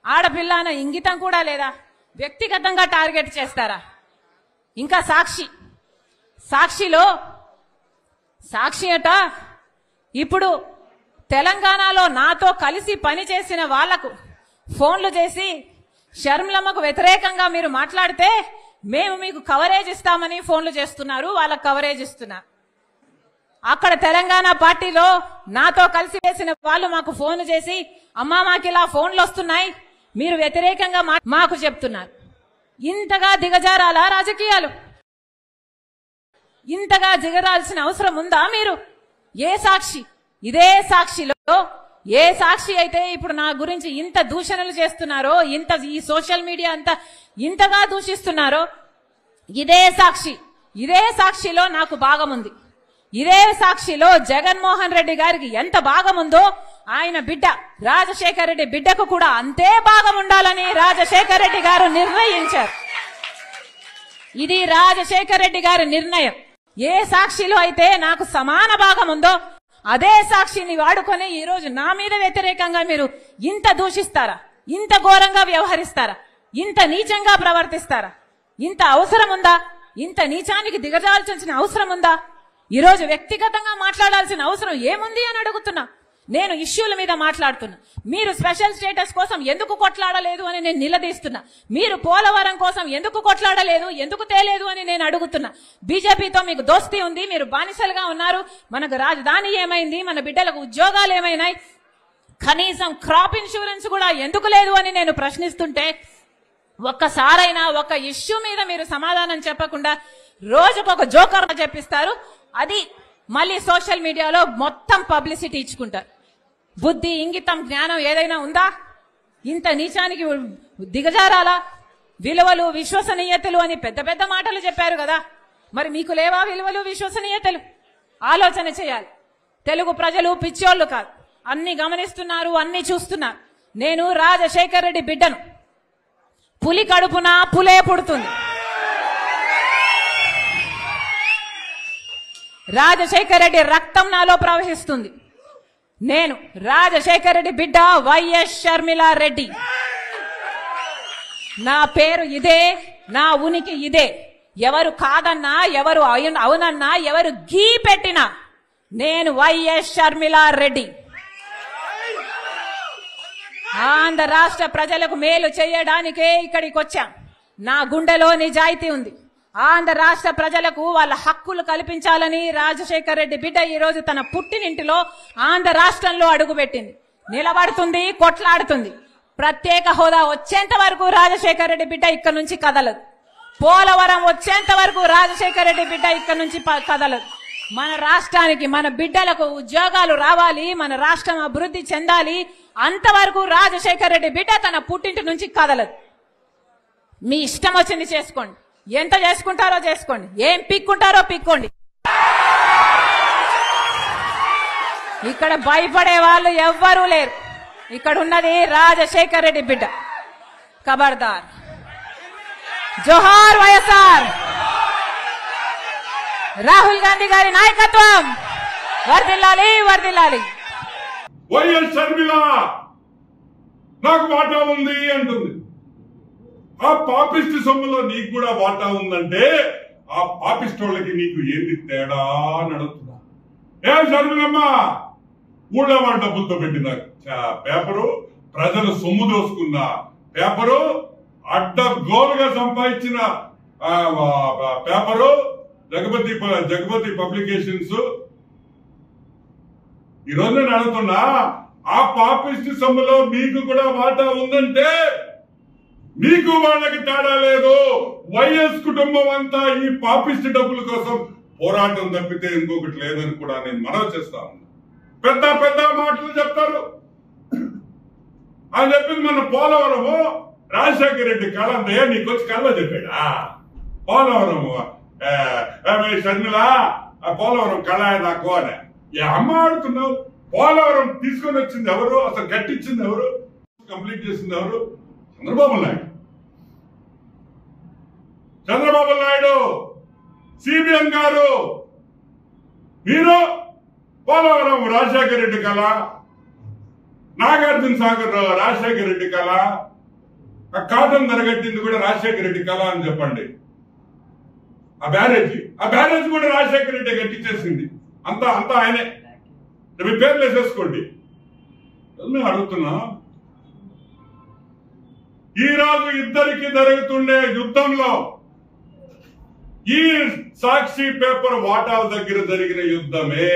ఆడపిల్ల అన్న ఇంగితం కూడా లేదా? వ్యక్తిగతంగా టార్గెట్ చేస్తారా? ఇంకా సాక్షి అట ఇప్పుడు తెలంగాణలో నాతో కలిసి పనిచేసిన వాళ్లకు ఫోన్లు చేసి షర్మిలమ్మకు వ్యతిరేకంగా మీరు మాట్లాడితే మేము మీకు కవరేజ్ ఇస్తామని ఫోన్లు చేస్తున్నారు, వాళ్ళకు కవరేజ్ ఇస్తున్నారు. అక్కడ తెలంగాణ పార్టీలో నాతో కలిసి చేసిన వాళ్ళు మాకు ఫోన్ చేసి అమ్మా మాకు ఇలా ఫోన్లు వస్తున్నాయి, మీరు వ్యతిరేకంగా మాకు చెప్తున్నారు. ఇంతగా దిగజారాలా రాజకీయాలు? ఇంతగా దిగరాల్సిన అవసరం ఉందా మీరు? ఇదే సాక్షిలో ఏ సాక్షి అయితే ఇప్పుడు నా గురించి ఇంత దూషణలు చేస్తున్నారో, ఈ సోషల్ మీడియా అంతా ఇంతగా దూషిస్తున్నారో, ఇదే సాక్షిలో నాకు భాగముంది. ఇదే సాక్షిలో జగన్మోహన్ రెడ్డి గారికి ఎంత భాగముందో ఆయన బిడ్డ రాజశేఖర రెడ్డి బిడ్డకు కూడా అంతే భాగం ఉండాలని రాజశేఖర రెడ్డి గారు నిర్ణయించారు. ఇది రాజశేఖర రెడ్డి గారి నిర్ణయం. ఏ సాక్షిలో అయితే నాకు సమాన భాగం ఉందో అదే సాక్షిని వాడుకొని ఈ రోజు నా మీద వ్యతిరేకంగా మీరు ఇంత దూషిస్తారా? ఇంత ఘోరంగా వ్యవహరిస్తారా? ఇంత నీచంగా ప్రవర్తిస్తారా? ఇంత అవసరం ఉందా? ఇంత నీచానికి దిగజాల్సిన అవసరం ఉందా? ఈ రోజు వ్యక్తిగతంగా మాట్లాడాల్సిన అవసరం ఏముంది అని అడుగుతున్నా. నేను ఇష్యూల మీద మాట్లాడుతున్నా. మీరు స్పెషల్ స్టేటస్ కోసం ఎందుకు కొట్లాడలేదు అని నేను నిలదీస్తున్నా. మీరు పోలవరం కోసం ఎందుకు కొట్లాడలేదు, ఎందుకు తేలేదు అని నేను అడుగుతున్నా. బీజేపీతో మీకు దోస్తీ ఉంది, మీరు బానిసలుగా ఉన్నారు. మనకు రాజధాని ఏమైంది, మన బిడ్డలకు ఉద్యోగాలు ఏమైనాయి, కనీసం క్రాప్ ఇన్సూరెన్స్ కూడా ఎందుకు లేదు అని నేను ప్రశ్నిస్తుంటే ఒక్కసారైనా ఒక ఇష్యూ మీద మీరు సమాధానం చెప్పకుండా రోజుకొక జోకర్ చెప్పిస్తారు. అది మళ్ళీ సోషల్ మీడియాలో మొత్తం పబ్లిసిటీ ఇచ్చుకుంటారు. బుద్ధి, ఇంగితం, జ్ఞానం ఏదైనా ఉందా? ఇంత నీచానికి దిగజారాలా? విలువలు, విశ్వసనీయతలు అని పెద్ద పెద్ద మాటలు చెప్పారు కదా, మరి మీకు లేవా విలువలు, విశ్వసనీయతలు? ఆలోచన చేయాలి. తెలుగు ప్రజలు పిచ్చోళ్లు కాదు, అన్ని గమనిస్తున్నారు, అన్ని చూస్తున్నారు. నేను రాజశేఖర రెడ్డి బిడ్డను. పులి కడుపున పులే పుడుతుంది. రాజశేఖర రెడ్డి రక్తం నాలో ప్రవహిస్తుంది. నేను రాజశేఖర రెడ్డి బిడ్డ వైఎస్ షర్మిలా రెడ్డి. నా పేరు ఇదే, నా ఉనికి ఇదే. ఎవరు కాదన్నా, ఎవరు అవునన్నా, ఎవరు గీ పెట్టినా నేను వైఎస్ షర్మిలా రెడ్డి. ఆంధ్ర రాష్ట్ర ప్రజలకు మేలు చేయడానికే ఇక్కడికి వచ్చాం. నా గుండెలో నిజాయితీ ఉంది. ఆంధ్ర రాష్ట్ర ప్రజలకు వాళ్ళ హక్కులు కల్పించాలని రాజశేఖర రెడ్డి బిడ్డ ఈ రోజు తన పుట్టినింటిలో ఆంధ్ర రాష్ట్రంలో అడుగుపెట్టింది. నిలబడుతుంది, కొట్లాడుతుంది. ప్రత్యేక హోదా వచ్చేంత వరకు రాజశేఖర రెడ్డి బిడ్డ ఇక్కడ నుంచి కదలదు. పోలవరం వచ్చేంత వరకు రాజశేఖర రెడ్డి బిడ్డ ఇక్కడ నుంచి కదలదు. మన రాష్ట్రానికి, మన బిడ్డలకు ఉద్యోగాలు రావాలి, మన రాష్ట్రం అభివృద్ధి చెందాలి, అంతవరకు రాజశేఖర రెడ్డి బిడ్డ తన పుట్టింటి నుంచి కదలదు. మీ ఇష్టం వచ్చింది చేసుకోండి, ఎంత చేసుకుంటారో చేసుకోండి, ఏం పిక్కుంటారో పిక్కోండి. ఇక్కడ భయపడే వాళ్ళు ఎవ్వరూ లేరు. ఇక్కడ ఉన్నది రాజశేఖర రెడ్డి బిడ్డ. ఖబర్దార్. జోహార్ వైఎస్ఆర్. రాహుల్ గాంధీ గారి నాయకత్వం వర్ధిల్లాలి, వర్ధిల్లాలి. వైఎస్ షర్మిల నాకు వాటా ఉంది అంటుంది. ఆ పాపిస్ట్ సొమ్ములో నీకు కూడా వాటా ఉందంటే ఆ పాపిస్టోళ్ళకి నీకు ఏంది తేడా అని అడుగుతున్నా. ఏ షర్మిలమ్మ, ఊళ్ళో వాళ్ళ డబ్బులతో పెట్టిన పేపరు, ప్రజలు సొమ్ము దోసుకున్న పేపరు, అడ్డగోలుగా సంపాదించిన పేపరు, జగపతి పబ్లికేషన్స్. ఈ రోజు నేను అడుగుతున్నా, ఆ పాపిస్ట్ సొమ్ములో మీకు కూడా వాటా ఉందంటే మీకు వాళ్ళకి తేడా లేదు. వైఎస్ కుటుంబం అంతా ఈ పాపిస్ట్ డబ్బుల కోసం పోరాటం తప్పితే ఇంకొకటి లేదని కూడా నేను మనవి చేస్తా ఉన్నా. పెద్ద పెద్ద మాటలు చెప్తారు. అని చెప్పింది మన పోలవరము రాజశేఖర రెడ్డి కళ అంతయ్యా నీకు వచ్చి కళ్ళ చెప్పాడా? పోలవరము షర్మిల పోలవరం కళ నాకు అని అమ్మ ఆడుతున్నావు. పోలవరం తీసుకొని వచ్చింది ఎవరు? అసలు కట్టించింది ఎవరు? కంప్లీట్ చేసింది ఎవరు? చంద్రబాబు నాయుడు. చంద్రబాబు నాయుడు, సిబిఎన్ గారు. మీరు పోలవరం రాజశేఖర రెడ్డి కళ, నాగార్జున సాగర్ రాజశేఖర రెడ్డి కళ, ఆ కాటన్ ధరగట్టింది కూడా రాజశేఖర రెడ్డి కళ అని చెప్పండి. ఆ బ్యారేజ్ కూడా రాజశేఖర రెడ్డి కట్టించేసింది. అంతా ఆయనే. మీ పేర్లు వేసేసుకోండి. మేము అడుగుతున్నా, ఈ రోజు ఇద్దరికి జరుగుతుండే యుద్ధంలో ఈ సాక్షి పేపర్ వాటాల దగ్గర జరిగిన యుద్ధమే.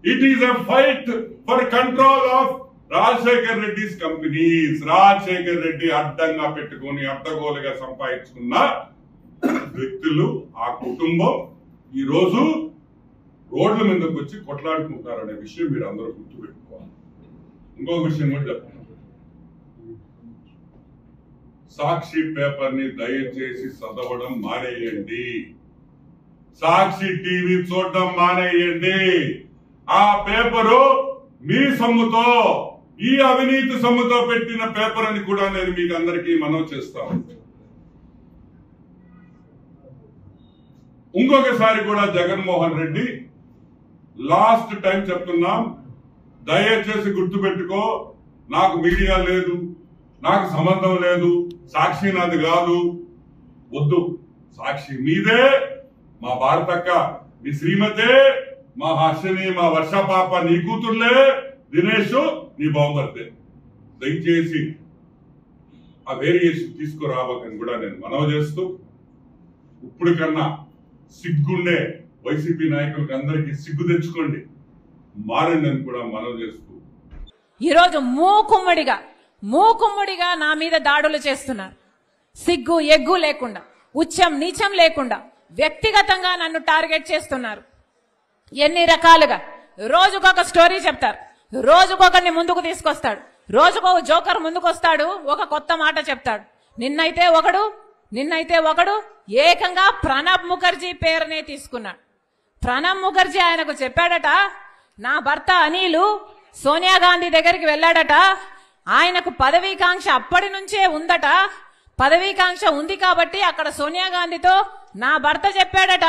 It is a fight for control of Rajasekhar Reddy's companies. Rajasekhar Reddy అడ్డంగా పెట్టుకుని అడ్డగోలుగా సంపాదించుకున్న వ్యక్తులు, ఆ కుటుంబం ఈ రోజు రోడ్ల మీదకి వచ్చి కొట్లాడుకుంటారనే విషయం మీరు అందరూ గుర్తుపెట్టుకోవాలి. ఇంకొక విషయం కూడా చెప్తాను, సాక్షి పేపర్ ని దయచేసి చదవడం మానేయండి. సాక్షి టీవీ చూడడం మానేయండి. ఆ పేపరు మీ సొమ్ముతో, ఈ అవినీతి సొమ్ముతో పెట్టిన పేపర్ అని కూడా నేను మీకు అందరికీ మనవి చేస్తాను. ఇంకొకసారి కూడా జగన్మోహన్ రెడ్డి, లాస్ట్ టైం చెప్తున్నాం, దయచేసి గుర్తుపెట్టుకో, నాకు మీడియా లేదు, నాకు సంబంధం లేదు, సాక్షి నాది కాదు, వద్దు. సాక్షి మీదే, మా భారతక్క, మీ శ్రీమతే, మా హర్షని, మా వర్షపాప నీ కూతుర్లే, దినేష్ నీ బావమర్దే. దయచేసి ఆ వేరియేషన్ తీసుకురావకని కూడా నేను మనవి చేస్తూ, ఇప్పుడు కన్నా సిగ్గుండే వైసీపీ నాయకులకి అందరికీ సిగ్గు తెచ్చుకోండి, మారండి అని కూడా మనవి చేస్తూ, ఈరోజు మూకుమ్మడిగా నా మీద దాడులు చేస్తున్నారు. సిగ్గు ఎగ్గు లేకుండా, ఉచ్చం నీచం లేకుండా వ్యక్తిగతంగా నన్ను టార్గెట్ చేస్తున్నారు. ఎన్ని రకాలుగా రోజుకొక స్టోరీ చెప్తారు, రోజుకొకరిని ముందుకు తీసుకొస్తాడు, రోజుకొక జోకర్ ముందుకు వస్తాడు, ఒక కొత్త మాట చెప్తాడు. నిన్నైతే ఒకడు ఏకంగా ప్రణబ్ ముఖర్జీ పేరునే తీసుకున్నాడు. ప్రణబ్ ముఖర్జీ ఆయనకు చెప్పాడట, నా భర్త అనిలు సోనియా గాంధీ దగ్గరికి వెళ్ళాడట, ఆయనకు పదవీకాంక్ష అప్పటి నుంచే ఉందట, పదవీకాంక్ష ఉంది కాబట్టి అక్కడ సోనియా గాంధీతో నా భర్త చెప్పాడట,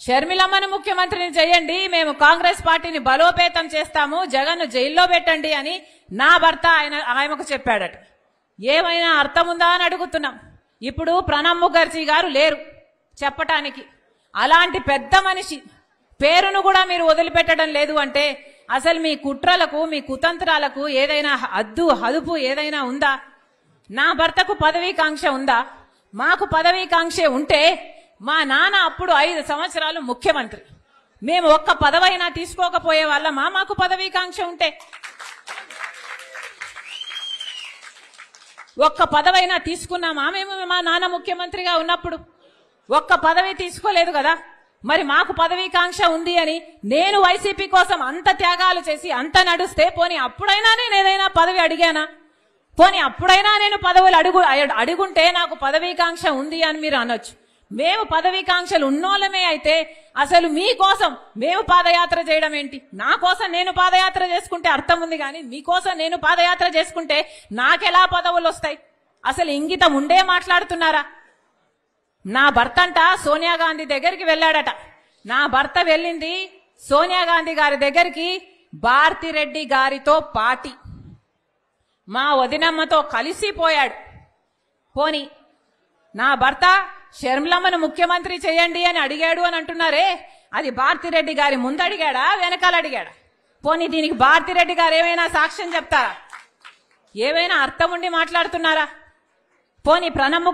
షర్మిలమ్మను ముఖ్యమంత్రిని చేయండి, మేము కాంగ్రెస్ పార్టీని బలోపేతం చేస్తాము, జగన్ను జైల్లో పెట్టండి అని నా భర్త ఆయనకు చెప్పాడట. ఏమైనా అర్థం ఉందా అని అడుగుతున్నాం. ఇప్పుడు ప్రణబ్ ముఖర్జీ గారు లేరు చెప్పటానికి. అలాంటి పెద్ద మనిషి పేరును కూడా మీరు వదిలిపెట్టడం లేదు అంటే అసలు మీ కుట్రలకు, మీ కుతంత్రాలకు ఏదైనా హదుపు ఏదైనా ఉందా? నా భర్తకు పదవీకాంక్ష ఉందా? మాకు పదవీకాంక్ష ఉంటే మా నాన్న అప్పుడు 5 సంవత్సరాలు ముఖ్యమంత్రి, మేము ఒక్క పదవైనా తీసుకోకపోయే వాళ్ళమా? మాకు పదవీకాంక్ష ఉంటే ఒక్క పదవైనా తీసుకున్నామా మేము? మా నాన్న ముఖ్యమంత్రిగా ఉన్నప్పుడు ఒక్క పదవి తీసుకోలేదు కదా. మరి మాకు పదవీకాంక్ష ఉంది అని నేను వైసీపీ కోసం అంత త్యాగాలు చేసి అంత నడుస్తే పోనీ అప్పుడైనా నేను ఏదైనా పదవి అడిగానా? పోనీ అప్పుడైనా నేను పదవులు అడుగుంటే నాకు పదవీకాంక్ష ఉంది అని మీరు అనొచ్చు. మేము పదవీకాంక్షలు ఉన్నోళ్ళమే అయితే అసలు మీకోసం మేము పాదయాత్ర చేయడం ఏంటి? నా కోసం నేను పాదయాత్ర చేసుకుంటే అర్థం ఉంది, కానీ మీకోసం నేను పాదయాత్ర చేసుకుంటే నాకెలా పదవులు వస్తాయి? అసలు ఇంగితం ఉండే మాట్లాడుతున్నారా? నా భర్త అంట సోనియా గాంధీ దగ్గరికి వెళ్ళాడట. నా భర్త వెళ్ళింది సోనియా గాంధీ గారి దగ్గరికి భారతిరెడ్డి గారితో పార్టీ, మా వదినమ్మతో కలిసిపోయాడు. పోని నా భర్త షర్మిలమ్మను ముఖ్యమంత్రి చేయండి అని అడిగాడు అని అంటున్నారే, అది భారతిరెడ్డి గారి ముందు అడిగాడా, వెనకాల అడిగాడా? పోనీ దీనికి భారతిరెడ్డి గారు ఏమైనా సాక్ష్యం చెప్తారా? ఏమైనా అర్థం ఉండి మాట్లాడుతున్నారా? పోనీ ప్రణబ్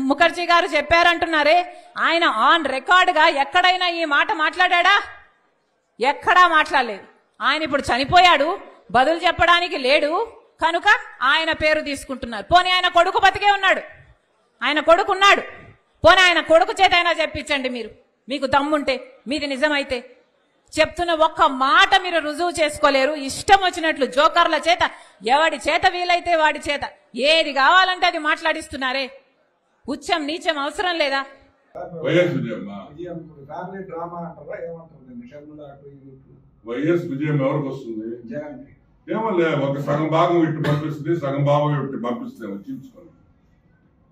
ముఖర్జీ గారు చెప్పారంటున్నారే, ఆయన ఆన్ రికార్డ్ గా ఎక్కడైనా ఈ మాట మాట్లాడా? ఎక్కడా మాట్లాడలేదు. ఆయన ఇప్పుడు చనిపోయాడు, బదులు చెప్పడానికి లేడు కనుక ఆయన పేరు తీసుకుంటున్నారు. పోనీ ఆయన కొడుకు బతికే ఉన్నాడు, ఆయన కొడుకున్నాడు, పోనీ ఆయన కొడుకు చేత అయినా చెప్పించండి మీరు, మీకు దమ్ముంటే, మీది నిజమైతే. చెప్తున్న ఒక్క మాట మీరు రుజువు చేసుకోలేరు. ఇష్టం వచ్చినట్లు జోకర్ల చేత, ఎవడి చేత వీలైతే వాడి చేత ఏది కావాలంటే అది మాట్లాడిస్తున్నారే. ఉచ్చం నీచం అవసరం లేదా? వైఎస్ విజయం ఎవరికి వస్తుంది? ఏమలే, ఒక సగం భాగం ఇటు పంపిస్తుంది, సగం భాగం ఇటు పంపిస్తుంది, చూసుకోండి.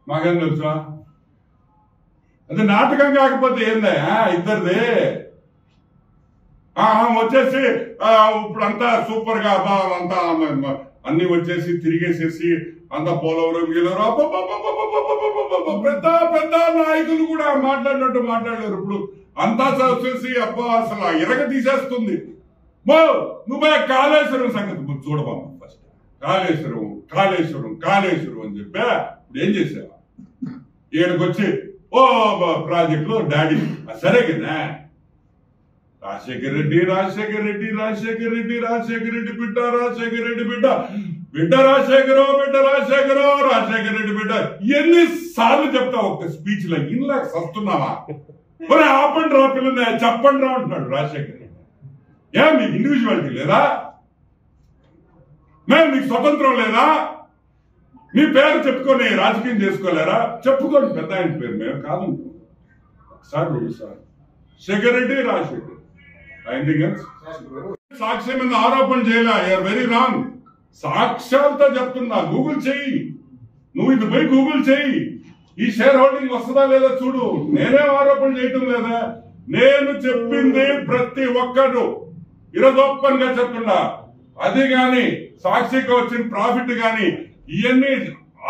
మాకేం తెలుసా? అది నాటకం కాకపోతే ఏందా ఇద్దరిదే? వచ్చేసి ఇప్పుడు అంతా సూపర్ గా అంతా అన్ని వచ్చేసి తిరిగేసేసి అంతా పోలవరం గీలవరం పెద్ద పెద్ద నాయకులు కూడా మాట్లాడినట్టు మాట్లాడారు. ఇప్పుడు అంతా వచ్చేసి అసలు ఎరగ తీసేస్తుంది. నువ్వే కాళేశ్వరం సంగతి చూడమా ఫస్ట్. కాళేశ్వరం కాళేశ్వరం కాళేశ్వరం అని చెప్పా. ఇప్పుడు ఏం చేసావా? ఏడుకొచ్చి ప్రాజెక్టులో డాడీ సరే కదా రాజశేఖర రెడ్డి రాజశేఖర రెడ్డి రాజశేఖర రెడ్డి రాజశేఖర రెడ్డి బిడ్డ రాజశేఖర రెడ్డి బిడ్డ బిడ్డ రాజశేఖరో బిడ్డ రాజశేఖరో రాజశేఖర రెడ్డి బిడ్డ ఎన్నిసార్లు చెప్తావు ఒక్క స్పీచ్ లో? ఇన్లా సస్తున్నావా? మరి ఆపండి రా పిల్లలు చెప్పండి రా అంటున్నాడు రాజశేఖర రెడ్డి. మీకు ఇండివిజువాలిటీ లేదా? మీకు స్వతంత్రం లేదా? మీ పేరు చెప్పుకొని రాజకీయం చేసుకోలేరా? చెప్పుకోండి పెద్ద ఆయన పేరు. మేము కాదంటాం. ఒకసారి రెండుసార్లు శేఖర్ రెడ్డి రాజశేఖర్. సాక్ష్యం మీద ఆరోపణ చేయలే. You're very wrong. సాక్ష్యాలతో చెప్తున్నా. గూగుల్ చెయ్యి. నువ్వు ఇది పోయి గూగుల్ చెయ్యి. ఈ షేర్ హోల్డింగ్ వస్తుందా లేదా చూడు. నేనేం ఆరోపణ చేయటం లేదా. నేను చెప్పింది ప్రతి ఒక్కరు ఈరోజు ఓపెన్ గా చెప్తున్నా. అది గాని సాక్షికి వచ్చిన ప్రాఫిట్ గాని ఇవన్నీ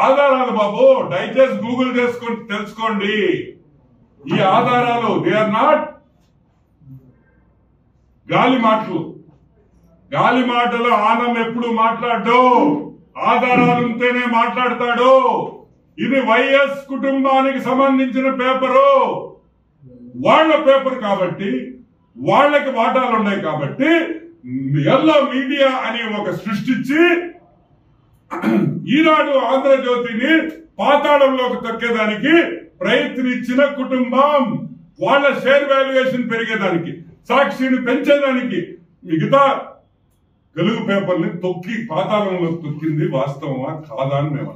ఆధారాలు బాబు. దయచేసి గూగుల్ చేసుకొని తెలుసుకోండి. ఈ ఆధారాలు దే ఆర్ నాట్ గాలి మాటలు. గాలి మాటలు ఆనం ఎప్పుడు మాట్లాడు. ఆధారాలు ఉంటేనే మాట్లాడతాడు. ఇది వైఎస్ కుటుంబానికి సంబంధించిన పేపరు. వాళ్ళ పేపర్ కాబట్టి వాళ్ళకి వాటాలు ఉన్నాయి కాబట్టి ఎల్లో మీడియా అని ఒక సృష్టించి ఈనాడు ఆంధ్రజ్యోతిని పాతాళంలోకి తొక్కేదానికి ప్రయత్నించిన కుటుంబం. వాళ్ళ షేర్ వాల్యుయేషన్ పెరిగేదానికి, సాక్షిని పెంచేదానికి మిగతా తెలుగు పేపర్ని తొక్కి పాతాళంలోకి తొక్కింది వాస్తవమా కాదా అని మేము